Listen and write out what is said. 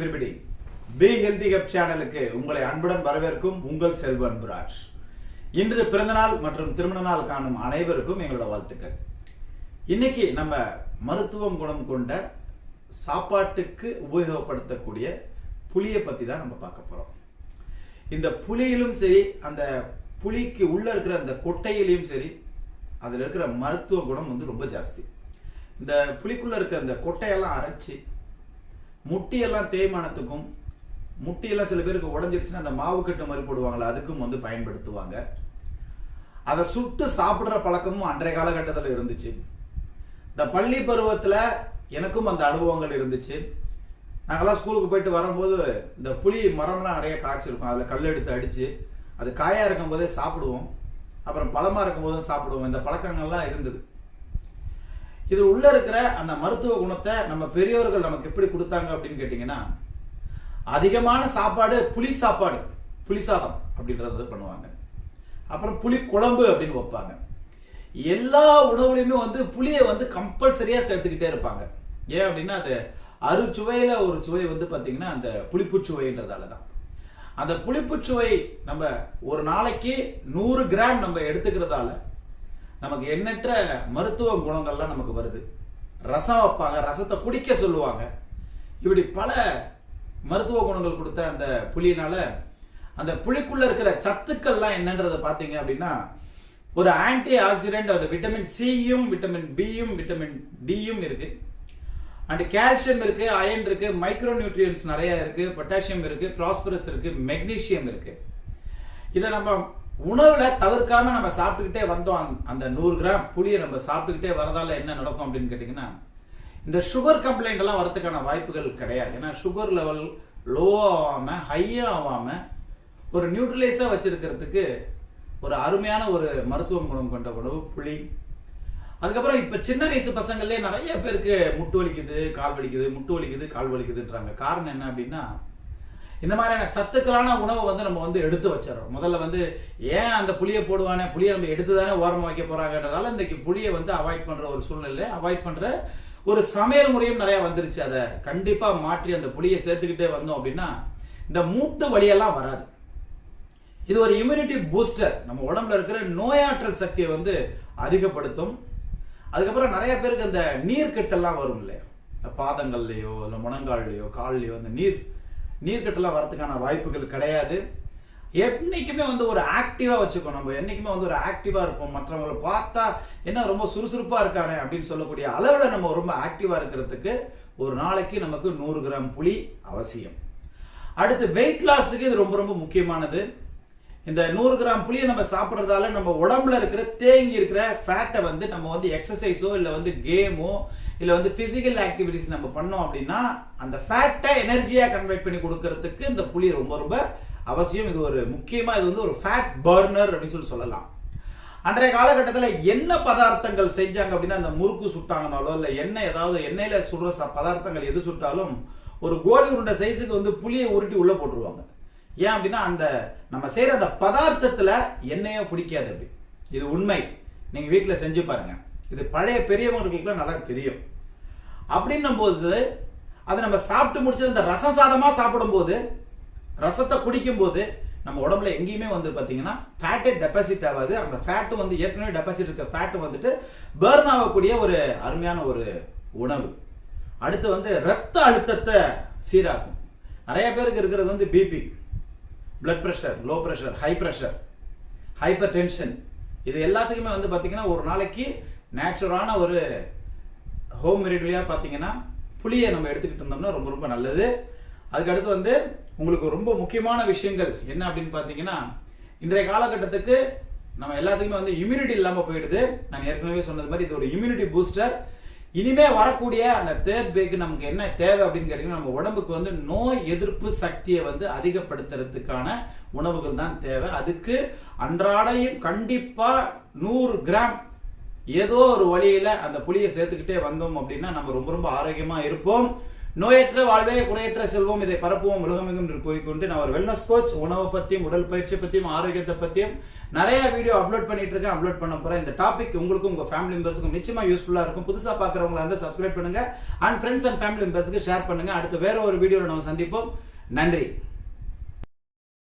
everybody. Be Healthy Hub சேனலுக்கு உங்களை அன்புடன் வரவேற்கும் உங்கள் செல்வ அன்புராஜ். இன்று பிறந்தநாள் மற்றும் திருமண நாள் காணும் அனைவருக்கும் எங்களோட வாழ்த்துக்கள். இன்னைக்கு நம்ம மருத்துவம் குணம் கொண்ட சாப்பாட்டுக்கு உபயோகப்படுத்தக்கூடிய புளியை பத்தி தான் நம்ம பார்க்க போறோம். இந்த புளியிலும் சரி, அந்த புளிக்கு உள்ள இருக்கிற அந்த கொட்டையிலையும் சரி, அதுல இருக்கிற மருத்துவ குணம் வந்து ரொம்ப ஜாஸ்தி. இந்த புளிக்குள்ள இருக்க அந்த கொட்டையெல்லாம் அரைச்சி முட்டியெல்லாம் தேய்மானத்துக்கும், முட்டியெல்லாம் சில பேருக்கு உடஞ்சிருச்சுன்னா அந்த மாவு கட்டு மாதிரி போடுவாங்களா, அதுக்கும் வந்து பயன்படுத்துவாங்க. அதை சுட்டு சாப்பிட்ற பழக்கமும் அன்றைய காலகட்டத்தில் இருந்துச்சு. இந்த பள்ளி பருவத்தில் எனக்கும் அந்த அனுபவங்கள் இருந்துச்சு. நாங்கள்லாம் ஸ்கூலுக்கு போயிட்டு வரும்போது இந்த புளி மரம்லாம் நிறைய காய்ச்சிருக்கும். அதில் கல் எடுத்து அடித்து அது காயாக இருக்கும் போதே சாப்பிடுவோம், அப்புறம் பழமாக இருக்கும் போதும் சாப்பிடுவோம். இந்த பழக்கங்கள்லாம் இருந்தது. இது உள்ள இருக்கிற அந்த மருத்துவ குணத்தை நம்ம பெரியோர்கள் நமக்கு எப்படி கொடுத்தாங்க அப்படின்னு கேட்டீங்கன்னா, அதிகமான சாப்பாடு புளி சாப்பாடு, புளி சாதம் அப்படின்றது பண்ணுவாங்க. அப்புறம் புளி குழம்பு அப்படின்னு வைப்பாங்க. எல்லா உணவுலையுமே வந்து புளியை வந்து கம்பல்சரியா சேர்த்துக்கிட்டே இருப்பாங்க. ஏன் அப்படின்னா, அது அறுச்சுவையில ஒரு சுவை வந்து பாத்தீங்கன்னா அந்த புளிப்பு சுவைன்றதாலதான். அந்த புளிப்பு சுவை நம்ம ஒரு நாளைக்கு 100 கிராம் நம்ம எடுத்துக்கிறதால நமக்கு எண்ணற்ற மருத்துவ குணங்கள்லாம் நமக்கு வருது. ரசம் வைப்பாங்க, ரசத்தை குடிக்க சொல்லுவாங்க. இப்படி பல மருத்துவ குணங்கள் கொடுத்த அந்த புளியினால அந்த புளிக்குள்ள இருக்கிற சத்துக்கள்லாம் என்னன்றதை பார்த்தீங்க அப்படின்னா, ஒரு ஆன்டி ஆக்சிடென்ட், அது விட்டமின் சியும் விட்டமின் பியும் விட்டமின் டியும் இருக்கு, அண்ட் கால்சியம் இருக்கு, அயன் இருக்கு, மைக்ரோ நியூட்ரியன்ஸ் நிறைய இருக்கு, பொட்டாசியம் இருக்கு, பாஸ்பரஸ் இருக்கு, மெக்னீசியம் இருக்கு. இதை நம்ம உணவுல தவிர்க்காம நம்ம சாப்பிட்டுக்கிட்டே வந்தோம். அந்த 100 கிராம் புளியை நம்ம சாப்பிட்டுக்கிட்டே வரதால என்ன நடக்கும் அப்படின்னு கேட்டீங்கன்னா, இந்த சுகர் கம்ப்ளைண்ட் எல்லாம் வரதுக்கான வாய்ப்புகள் கிடையாது. ஏன்னா சுகர் லெவல் லோ ஆகாம ஹையா ஆகாம ஒரு நியூட்ரலைஸா வச்சிருக்கிறதுக்கு ஒரு அருமையான ஒரு மருத்துவ குணம் கொண்ட உணவு புளி. அதுக்கப்புறம் இப்ப சின்ன வயசு பசங்களே நிறைய பேருக்கு முட்டு வலிக்குது, கால் வலிக்குது, முட்டு வலிக்குது, கால் வலிக்குதுன்றாங்க. காரணம் என்ன அப்படின்னா, இந்த மாதிரியான சத்துக்களான உணவை வந்து நம்ம வந்து எடுத்து வச்சிடறோம். முதல்ல வந்து ஏன் அந்த புளியை போடுவானே, புளியை நம்ம எடுத்து தானே ஓரமாக வைக்க போறாங்கன்றதால இன்றைக்கு புளியை வந்து அவாய்ட் பண்ற ஒரு சூழ்நிலை, அவாய்ட் பண்ற ஒரு சமையல் முறையும் நிறைய வந்துருச்சு. அதை கண்டிப்பா மாற்றி அந்த புளியை சேர்த்துக்கிட்டே வந்தோம் அப்படின்னா இந்த மூட்டு வலியெல்லாம் வராது. இது ஒரு இம்யூனிட்டி பூஸ்டர், நம்ம உடம்புல இருக்கிற நோயாற்றல் சக்தியை வந்து அதிகப்படுத்தும். அதுக்கப்புறம் நிறைய பேருக்கு அந்த நீர்க்கட்டெல்லாம் வரும் இல்லையா, பாதங்கள்லையோ இல்லை முழங்கால்லையோ கால்லையோ அந்த நீர்க்கட்டெல்லாம் வரதுக்கான வாய்ப்புகள் கிடையாது. என்னைக்குமே வந்து ஒரு ஆக்டிவா வச்சுக்கணும். நம்ம என்னைக்குமே வந்து ஒரு ஆக்டிவா இருப்போம். மற்றவங்களை பார்த்தா என்ன ரொம்ப சுறுசுறுப்பா இருக்கானே அப்படின்னு சொல்லக்கூடிய அளவுல நம்ம ரொம்ப ஆக்டிவா இருக்கிறதுக்கு ஒரு நாளைக்கு நமக்கு 100 கிராம் புளி அவசியம். அடுத்து வெயிட் லாஸுக்கு இது ரொம்ப ரொம்ப முக்கியமானது. இந்த 100 கிராம் புளியை நம்ம சாப்பிட்றதால நம்ம உடம்புல இருக்கிற தேங்கி இருக்கிற ஃபேட்டை வந்து நம்ம வந்து எக்ஸசைஸோ இல்லை வந்து கேமோ இல்லை வந்து பிசிக்கல் ஆக்டிவிட்டிஸ் நம்ம பண்ணோம் அப்படின்னா அந்த ஃபேட்டை எனர்ஜியா கன்வெர்ட் பண்ணி கொடுக்கறதுக்கு இந்த புளி ரொம்ப ரொம்ப அவசியம். இது ஒரு முக்கியமா, இது வந்து ஒரு ஃபேட் பர்னர் அப்படின்னு சொல்லலாம். அன்றைய காலகட்டத்தில் என்ன பதார்த்தங்கள் செஞ்சாங்க அப்படின்னா, அந்த முறுக்கு சுட்டாங்கனாலோ இல்லை எண்ணெய் ஏதாவது எண்ணெயில சுடுற பதார்த்தங்கள் எது சுட்டாலும் ஒரு கோலி உருண்டை சைஸுக்கு வந்து புளியை உருட்டி உள்ள போட்டுருவாங்க. ஏன் அப்படின்னா அந்த நம்ம செய்யற அந்த பதார்த்தத்துல எண்ணெயோ பிடிக்காது. அப்படி இது உண்மை. நீங்க வீட்டுல செஞ்சு பாருங்க. இது பழைய பெரியவங்களுக்கு நல்லா தெரியும். அப்படின்னும் போது அதை நம்ம சாப்பிட்டு முடிச்சது அந்த ரசம் சாதமா சாப்பிடும் போது, ரசத்தை குடிக்கும் போது நம்ம உடம்புல எங்கேயுமே வந்து பாத்தீங்கன்னா ஃபேட்டே டெபாசிட் ஆகாது. அந்த ஃபேட்டு வந்து ஏற்கனவே டெபாசிட் இருக்க ஃபேட்டு வந்துட்டு பர்ன் ஆகக்கூடிய ஒரு அருமையான ஒரு உணவு. அடுத்து வந்து ரத்த அழுத்தத்தை சீராக்கும். நிறைய பேருக்கு இருக்கிறது வந்து BP, blood pressure, low pressure, high pressure, hypertension. இது எல்லாத்துக்குமே வந்து பாத்தீங்கன்னா ஒரு நாளைக்கு நேச்சுரலான ஒரு ஹோம் ரெமெடியா பாத்தீங்கன்னா புளியை நம்ம எடுத்துக்கிட்டு இருந்தோம்னா ரொம்ப ரொம்ப நல்லது. அதுக்கு அடுத்து வந்து உங்களுக்கு ரொம்ப முக்கியமான விஷயங்கள் என்ன அப்படின்னு பாத்தீங்கன்னா, இன்றைய காலகட்டத்துக்கு நம்ம எல்லாத்துக்குமே வந்து இம்யூனிட்டி இல்லாம போயிடுது. நான் ஏற்கனவே சொன்னது மாதிரி இது ஒரு இம்யூனிட்டி பூஸ்டர். இனிமே வரக்கூடிய அந்த தேர்ட் பேக்கு நமக்கு என்ன தேவை அப்படின்னு கேட்டீங்கன்னா, நம்ம உடம்புக்கு வந்து நோய் எதிர்ப்பு சக்தியை வந்து அதிகப்படுத்துறதுக்கான உணவுகள் தான் தேவை. அதுக்கு அன்றாடையும் கண்டிப்பா 100 கிராம் ஏதோ ஒரு வழியில அந்த புளியை சேர்த்துக்கிட்டே வந்தோம் அப்படின்னா நம்ம ரொம்ப ரொம்ப ஆரோக்கியமா இருப்போம். நோயற்ற வாழ்வே குறையற்ற செல்வம், இதை பரப்புவோம் உலகமெங்கும் என்று கூறிக்கொண்டு நான் ஒரு வெல்னஸ் கோச். உணவை பத்தியும் உடல் பயிற்சி பத்தியும் ஆரோக்கியத்தை பத்தியும் நிறைய வீடியோ அப்லோட் பண்ணிட்டு இருக்கேன், அப்லோட் பண்ண போறேன். இந்த டாபிக் உங்களுக்கும் உங்க ஃபேமிலி மெம்பர்ஸ்க்கும் நிச்சயமா யூஸ்ஃபுல்லா இருக்கும். புதுசா பாக்குறவங்களா இருந்தா சப்ஸ்கிரைப் பண்ணுங்க அண்ட் ஃப்ரெண்ட்ஸ் அண்ட் ஃபேமிலி மெம்பர்ஸ்க்கு ஷேர் பண்ணுங்க. அடுத்து வேற ஒரு வீடியோல நம்ம சந்திப்போம். நன்றி.